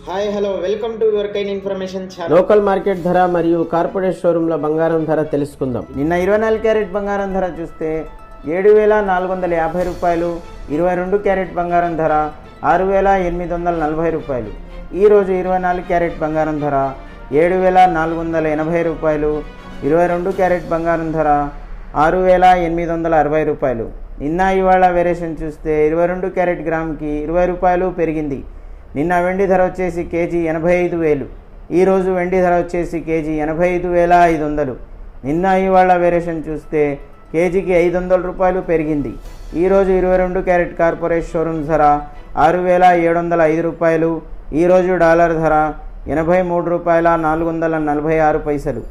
Hi hello welcome to your kind information channel. Local market ధర మరియు corporate షోరూంల బంగారం ధర తెలుసుకుందాం. నిన్న 24 క్యారెట్ బంగారం ధర చూస్తే 7,450 రూపాయలు. 22 క్యారెట్ బంగారం ధర 6,840 రూపాయలు. ఈరోజు 24 క్యారెట్ బంగారం ధర 7,480 రూపాయలు. 22 క్యారెట్ బంగారం ధర 6,860 రూపాయలు. నిన్న ఇవాళ వేరియేషన్ చూస్తే 22 క్యారెట్ గ్రామ్కి 20 రూపాయలు పెరిగింది. నిన్న వెండి ధర వచ్చేసి కేజీ 85,000. ఈరోజు వెండి ధర వచ్చేసి కేజీ 85,500. నిన్న ఇవాళ వేరియేషన్ చూస్తే కేజీకి 500 రూపాయలు పెరిగింది. ఈరోజు 22 క్యారెట్ కార్పొరేట్ షోరూమ్ ధర 6,705 రూపాయలు. ఈరోజు డాలర్ ధర 83 రూపాయల 446 పైసలు.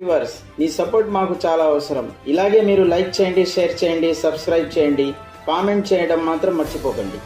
వ్యూవర్స్, మీ సపోర్ట్ మాకు చాలా అవసరం. ఇలాగే మీరు లైక్ చేయండి, షేర్ చేయండి, సబ్స్క్రైబ్ చేయండి, కామెంట్ చేయడం మాత్రం మర్చిపోకండి.